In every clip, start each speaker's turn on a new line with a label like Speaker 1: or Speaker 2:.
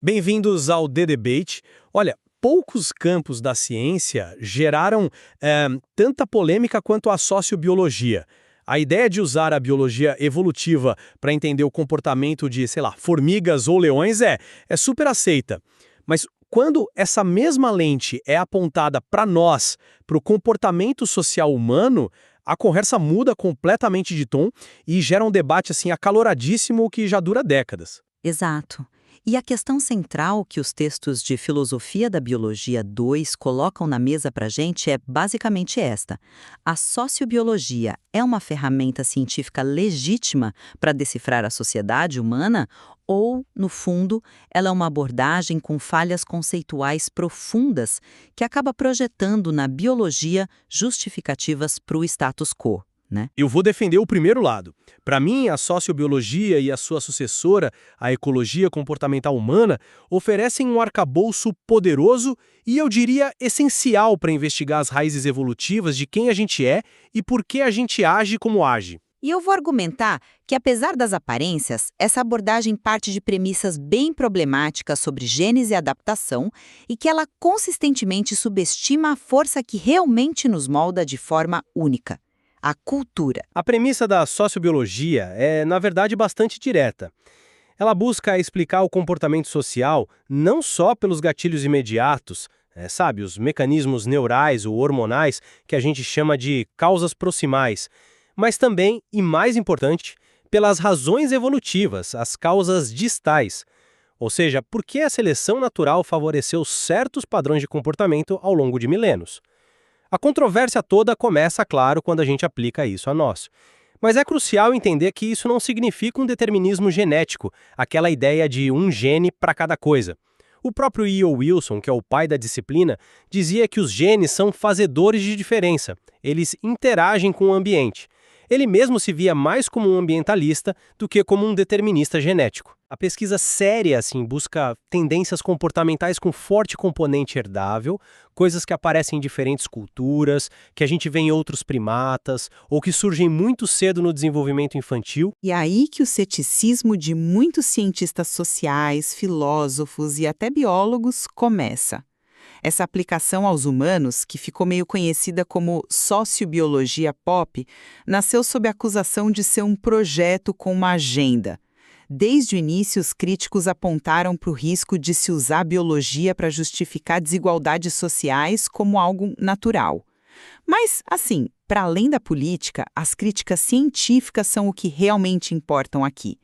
Speaker 1: Bem-vindos ao The Debate. Olha, poucos campos da ciência geraram tanta polêmica quanto a sociobiologia. A ideia de usar a biologia evolutiva para entender o comportamento de, sei lá, formigas ou leões é super aceita. Mas quando essa mesma lente é apontada para nós, para o comportamento social humano, a conversa muda completamente de tom e gera um debate assim acaloradíssimo que já dura décadas.
Speaker 2: Exato. E a questão central que os textos de Filosofia da Biologia 2 colocam na mesa para a gente é basicamente esta: a sociobiologia é uma ferramenta científica legítima para decifrar a sociedade humana ou, no fundo, ela é uma abordagem com falhas conceituais profundas que acaba projetando na biologia justificativas para o status quo, né?
Speaker 1: Eu vou defender o primeiro lado. Para mim, a sociobiologia e a sua sucessora, a ecologia comportamental humana, oferecem um arcabouço poderoso e, eu diria, essencial para investigar as raízes evolutivas de quem a gente é e por que a gente age como age.
Speaker 2: E eu vou argumentar que, apesar das aparências, essa abordagem parte de premissas bem problemáticas sobre genes e adaptação e que ela consistentemente subestima a força que realmente nos molda de forma única: a cultura.
Speaker 1: A premissa da sociobiologia é, na verdade, bastante direta. Ela busca explicar o comportamento social não só pelos gatilhos imediatos, sabe, os mecanismos neurais ou hormonais que a gente chama de causas proximais, mas também, e mais importante, pelas razões evolutivas, as causas distais. Ou seja, por que a seleção natural favoreceu certos padrões de comportamento ao longo de milênios. A controvérsia toda começa, claro, quando a gente aplica isso a nós. Mas é crucial entender que isso não significa um determinismo genético, aquela ideia de um gene para cada coisa. O próprio E.O. Wilson, que é o pai da disciplina, dizia que os genes são fazedores de diferença. Eles interagem com o ambiente. Ele mesmo se via mais como um ambientalista do que como um determinista genético. A pesquisa séria, assim, busca tendências comportamentais com forte componente herdável, coisas que aparecem em diferentes culturas, que a gente vê em outros primatas, ou que surgem muito cedo no desenvolvimento infantil.
Speaker 3: E é aí que o ceticismo de muitos cientistas sociais, filósofos e até biólogos começa. Essa aplicação aos humanos, que ficou meio conhecida como sociobiologia pop, nasceu sob a acusação de ser um projeto com uma agenda. Desde o início, os críticos apontaram para o risco de se usar a biologia para justificar desigualdades sociais como algo natural. Mas, assim, para além da política, as críticas científicas são o que realmente importam aqui.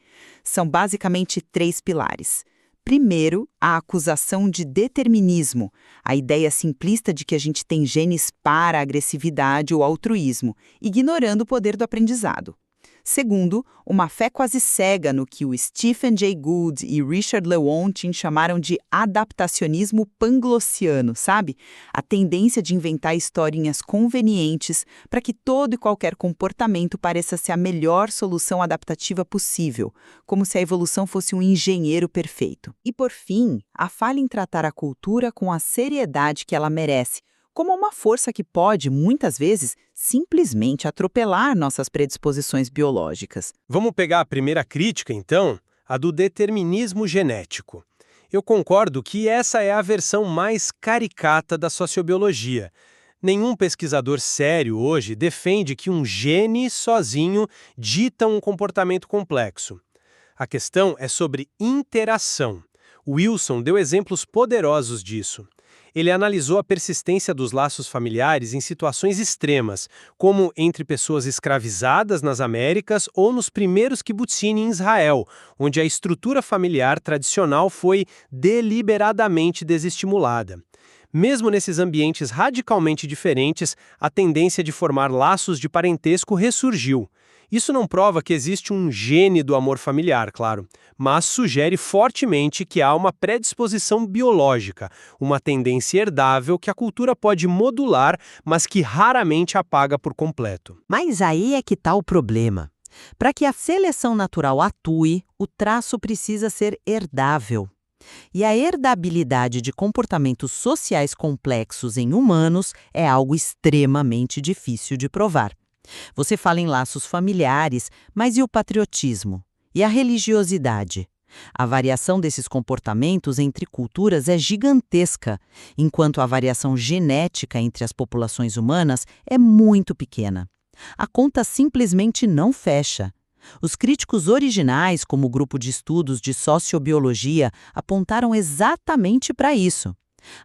Speaker 3: São basicamente 3 pilares. Primeiro, a acusação de determinismo, a ideia simplista de que a gente tem genes para a agressividade ou altruísmo, ignorando o poder do aprendizado. Segundo, uma fé quase cega no que o Stephen Jay Gould e Richard Lewontin chamaram de adaptacionismo panglossiano, sabe? A tendência de inventar historinhas convenientes para que todo e qualquer comportamento pareça ser a melhor solução adaptativa possível, como se a evolução fosse um engenheiro perfeito. E por fim, a falha em tratar a cultura com a seriedade que ela merece, como uma força que pode, muitas vezes, simplesmente atropelar nossas predisposições biológicas.
Speaker 1: Vamos pegar a primeira crítica, então, a do determinismo genético. Eu concordo que essa é a versão mais caricata da sociobiologia. Nenhum pesquisador sério hoje defende que um gene sozinho dita um comportamento complexo. A questão é sobre interação. Wilson deu exemplos poderosos disso. Ele analisou a persistência dos laços familiares em situações extremas, como entre pessoas escravizadas nas Américas ou nos primeiros kibbutzim em Israel, onde a estrutura familiar tradicional foi deliberadamente desestimulada. Mesmo nesses ambientes radicalmente diferentes, a tendência de formar laços de parentesco ressurgiu. Isso não prova que existe um gene do amor familiar, claro, mas sugere fortemente que há uma predisposição biológica, uma tendência herdável que a cultura pode modular, mas que raramente apaga por completo.
Speaker 2: Mas aí é que está o problema. Para que a seleção natural atue, o traço precisa ser herdável. E a herdabilidade de comportamentos sociais complexos em humanos é algo extremamente difícil de provar. Você fala em laços familiares, mas e o patriotismo? E a religiosidade? A variação desses comportamentos entre culturas é gigantesca, enquanto a variação genética entre as populações humanas é muito pequena. A conta simplesmente não fecha. Os críticos originais, como o grupo de estudos de sociobiologia, apontaram exatamente para isso.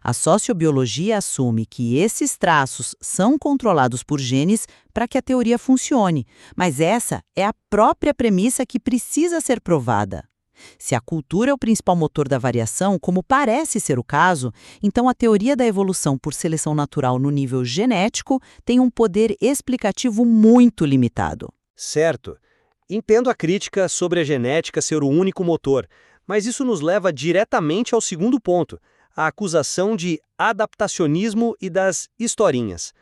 Speaker 2: A sociobiologia assume que esses traços são controlados por genes para que a teoria funcione, mas essa é a própria premissa que precisa ser provada. Se a cultura é o principal motor da variação, como parece ser o caso, então a teoria da evolução por seleção natural no nível genético tem um poder explicativo muito limitado.
Speaker 1: Certo. Entendo a crítica sobre a genética ser o único motor, mas isso nos leva diretamente ao segundo ponto, a acusação de adaptacionismo e das historinhas.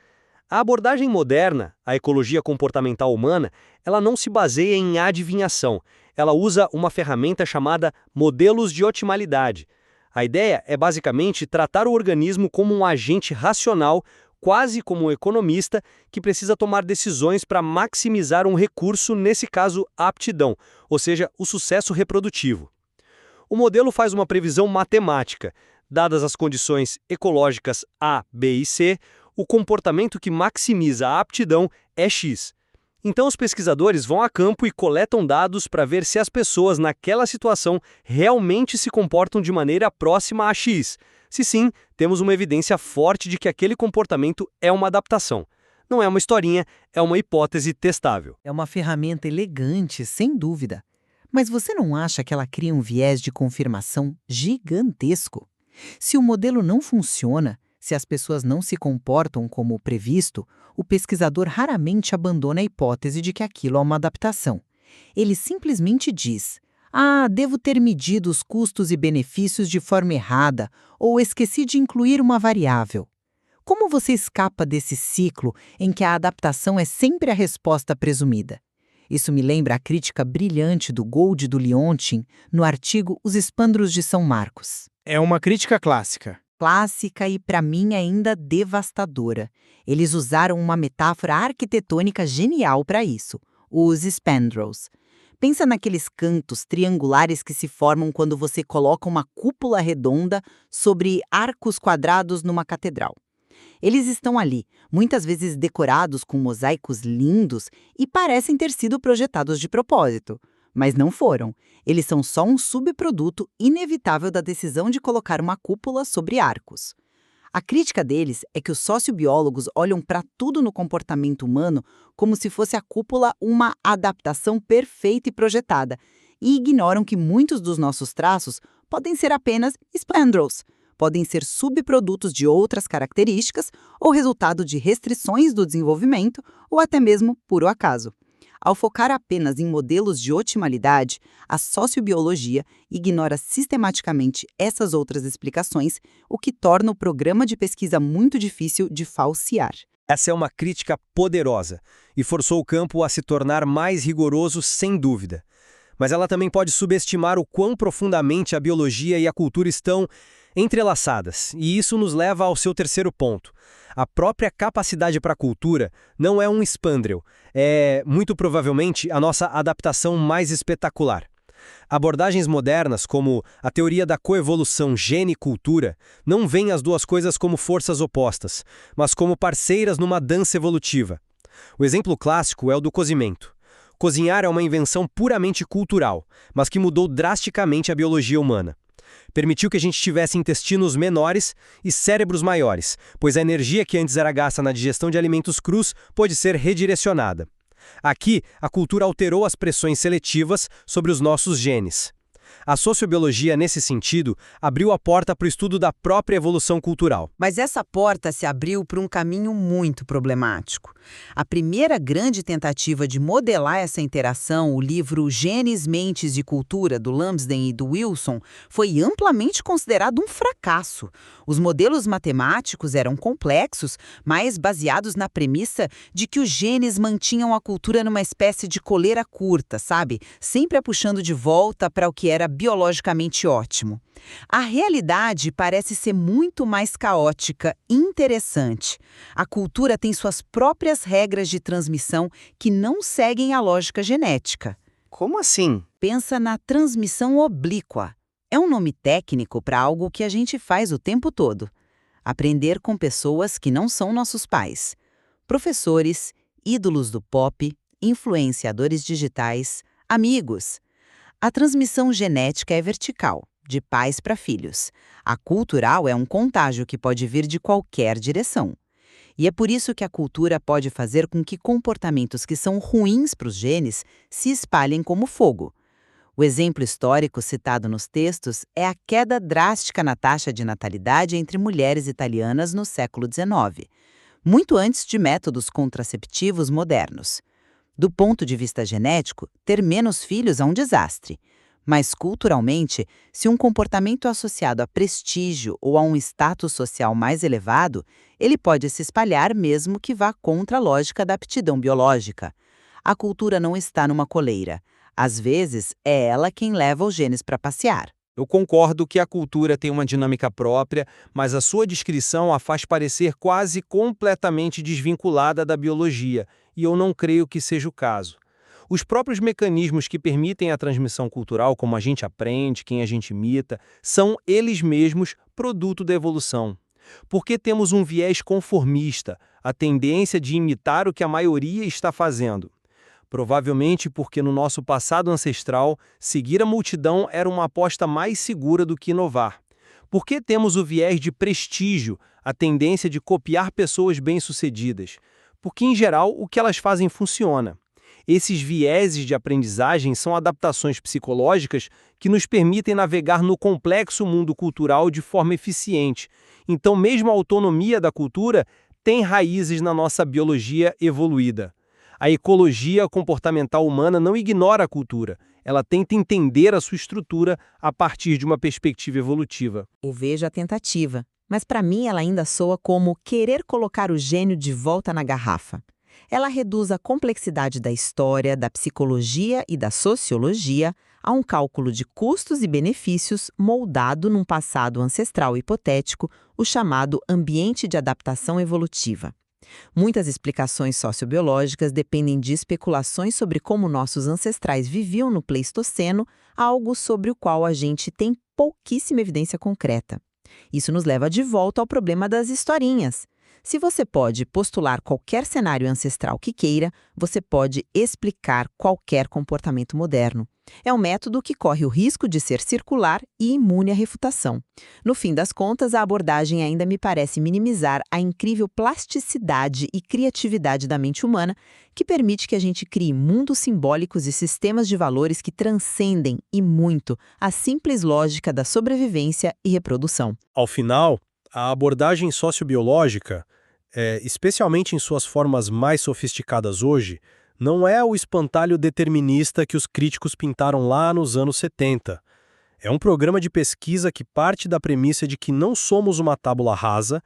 Speaker 1: A abordagem moderna, a ecologia comportamental humana, ela não se baseia em adivinhação. Ela usa uma ferramenta chamada modelos de otimalidade. A ideia é basicamente tratar o organismo como um agente racional, quase como um economista, que precisa tomar decisões para maximizar um recurso, nesse caso, a aptidão, ou seja, o sucesso reprodutivo. O modelo faz uma previsão matemática. Dadas as condições ecológicas A, B e C, o comportamento que maximiza a aptidão é X. Então os pesquisadores vão a campo e coletam dados para ver se as pessoas naquela situação realmente se comportam de maneira próxima a X. Se sim, temos uma evidência forte de que aquele comportamento é uma adaptação. Não é uma historinha, é uma hipótese testável.
Speaker 4: É uma ferramenta elegante, sem dúvida. Mas você não acha que ela cria um viés de confirmação gigantesco? Se o modelo não funciona, se as pessoas não se comportam como previsto, o pesquisador raramente abandona a hipótese de que aquilo é uma adaptação. Ele simplesmente diz: devo ter medido os custos e benefícios de forma errada, ou esqueci de incluir uma variável. Como você escapa desse ciclo em que a adaptação é sempre a resposta presumida? Isso me lembra a crítica brilhante do Gold e do Leontin no artigo Os Espandros de São Marcos.
Speaker 5: É uma crítica clássica.
Speaker 4: Clássica e, para mim, ainda devastadora. Eles usaram uma metáfora arquitetônica genial para isso, os spandrels. Pensa naqueles cantos triangulares que se formam quando você coloca uma cúpula redonda sobre arcos quadrados numa catedral. Eles estão ali, muitas vezes decorados com mosaicos lindos e parecem ter sido projetados de propósito. Mas não foram. Eles são só um subproduto inevitável da decisão de colocar uma cúpula sobre arcos. A crítica deles é que os sociobiólogos olham para tudo no comportamento humano como se fosse a cúpula uma adaptação perfeita e projetada, e ignoram que muitos dos nossos traços podem ser apenas spandrels, podem ser subprodutos de outras características ou resultado de restrições do desenvolvimento ou até mesmo puro acaso. Ao focar apenas em modelos de otimalidade, a sociobiologia ignora sistematicamente essas outras explicações, o que torna o programa de pesquisa muito difícil de falsear.
Speaker 1: Essa é uma crítica poderosa e forçou o campo a se tornar mais rigoroso sem dúvida. Mas ela também pode subestimar o quão profundamente a biologia e a cultura estão entrelaçadas, e isso nos leva ao seu terceiro ponto. A própria capacidade para a cultura não é um spandrel, é, muito provavelmente, a nossa adaptação mais espetacular. Abordagens modernas, como a teoria da coevolução gene-cultura, não veem as duas coisas como forças opostas, mas como parceiras numa dança evolutiva. O exemplo clássico é o do cozimento. Cozinhar é uma invenção puramente cultural, mas que mudou drasticamente a biologia humana. Permitiu que a gente tivesse intestinos menores e cérebros maiores, pois a energia que antes era gasta na digestão de alimentos crus pôde ser redirecionada. Aqui, a cultura alterou as pressões seletivas sobre os nossos genes. A sociobiologia, nesse sentido, abriu a porta para o estudo da própria evolução cultural.
Speaker 4: Mas essa porta se abriu para um caminho muito problemático. A primeira grande tentativa de modelar essa interação, o livro Genes, Mentes e Cultura, do Lumsden e do Wilson, foi amplamente considerado um fracasso. Os modelos matemáticos eram complexos, mas baseados na premissa de que os genes mantinham a cultura numa espécie de coleira curta, sabe? Sempre a puxando de volta para o que era biologicamente ótimo. A realidade parece ser muito mais caótica e interessante. A cultura tem suas próprias regras de transmissão que não seguem a lógica genética.
Speaker 6: Como assim?
Speaker 4: Pensa na transmissão oblíqua. É um nome técnico para algo que a gente faz o tempo todo. Aprender com pessoas que não são nossos pais. Professores, ídolos do pop, influenciadores digitais, amigos. A transmissão genética é vertical, de pais para filhos. A cultural é um contágio que pode vir de qualquer direção. E é por isso que a cultura pode fazer com que comportamentos que são ruins para os genes se espalhem como fogo. O exemplo histórico citado nos textos é a queda drástica na taxa de natalidade entre mulheres italianas no século XIX, muito antes de métodos contraceptivos modernos. Do ponto de vista genético, ter menos filhos é um desastre. Mas, culturalmente, se um comportamento é associado a prestígio ou a um status social mais elevado, ele pode se espalhar mesmo que vá contra a lógica da aptidão biológica. A cultura não está numa coleira. Às vezes, é ela quem leva os genes para passear.
Speaker 5: Eu concordo que a cultura tem uma dinâmica própria, mas a sua descrição a faz parecer quase completamente desvinculada da biologia, e eu não creio que seja o caso. Os próprios mecanismos que permitem a transmissão cultural, como a gente aprende, quem a gente imita, são eles mesmos produto da evolução. Porque temos um viés conformista, a tendência de imitar o que a maioria está fazendo. Provavelmente porque no nosso passado ancestral, seguir a multidão era uma aposta mais segura do que inovar. Porque temos o viés de prestígio, a tendência de copiar pessoas bem-sucedidas. Porque, em geral, o que elas fazem funciona. Esses vieses de aprendizagem são adaptações psicológicas que nos permitem navegar no complexo mundo cultural de forma eficiente. Então, mesmo a autonomia da cultura tem raízes na nossa biologia evoluída. A ecologia comportamental humana não ignora a cultura, ela tenta entender a sua estrutura a partir de uma perspectiva evolutiva.
Speaker 2: Eu vejo a tentativa, mas para mim ela ainda soa como querer colocar o gênio de volta na garrafa. Ela reduz a complexidade da história, da psicologia e da sociologia a um cálculo de custos e benefícios moldado num passado ancestral hipotético, o chamado ambiente de adaptação evolutiva. Muitas explicações sociobiológicas dependem de especulações sobre como nossos ancestrais viviam no Pleistoceno, algo sobre o qual a gente tem pouquíssima evidência concreta. Isso nos leva de volta ao problema das historinhas. Se você pode postular qualquer cenário ancestral que queira, você pode explicar qualquer comportamento moderno. É um método que corre o risco de ser circular e imune à refutação. No fim das contas, a abordagem ainda me parece minimizar a incrível plasticidade e criatividade da mente humana, que permite que a gente crie mundos simbólicos e sistemas de valores que transcendem, e muito, a simples lógica da sobrevivência e reprodução.
Speaker 1: Ao final, a abordagem sociobiológica, especialmente em suas formas mais sofisticadas hoje, não é o espantalho determinista que os críticos pintaram lá nos anos 70. É um programa de pesquisa que parte da premissa de que não somos uma tábula rasa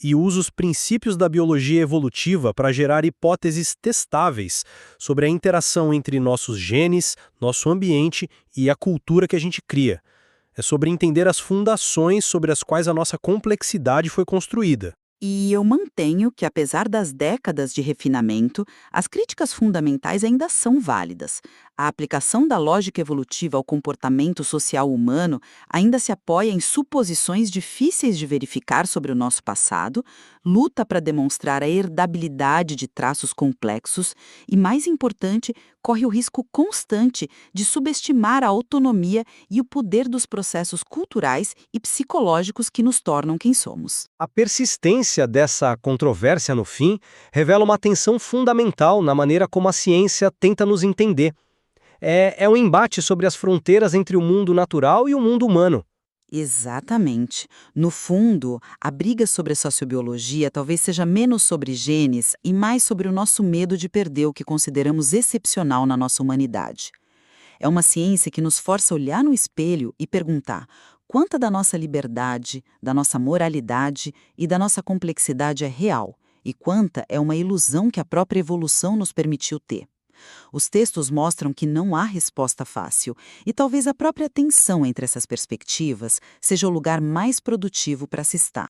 Speaker 1: e usa os princípios da biologia evolutiva para gerar hipóteses testáveis sobre a interação entre nossos genes, nosso ambiente e a cultura que a gente cria. É sobre entender as fundações sobre as quais a nossa complexidade foi construída.
Speaker 3: E eu mantenho que, apesar das décadas de refinamento, as críticas fundamentais ainda são válidas. A aplicação da lógica evolutiva ao comportamento social humano ainda se apoia em suposições difíceis de verificar sobre o nosso passado, luta para demonstrar a herdabilidade de traços complexos e, mais importante, corre o risco constante de subestimar a autonomia e o poder dos processos culturais e psicológicos que nos tornam quem somos.
Speaker 1: A persistência dessa controvérsia no fim revela uma tensão fundamental na maneira como a ciência tenta nos entender. É um embate sobre as fronteiras entre o mundo natural e o mundo humano.
Speaker 3: Exatamente. No fundo, a briga sobre a sociobiologia talvez seja menos sobre genes e mais sobre o nosso medo de perder o que consideramos excepcional na nossa humanidade. É uma ciência que nos força a olhar no espelho e perguntar quanta da nossa liberdade, da nossa moralidade e da nossa complexidade é real e quanta é uma ilusão que a própria evolução nos permitiu ter. Os textos mostram que não há resposta fácil e talvez a própria tensão entre essas perspectivas seja o lugar mais produtivo para se estar.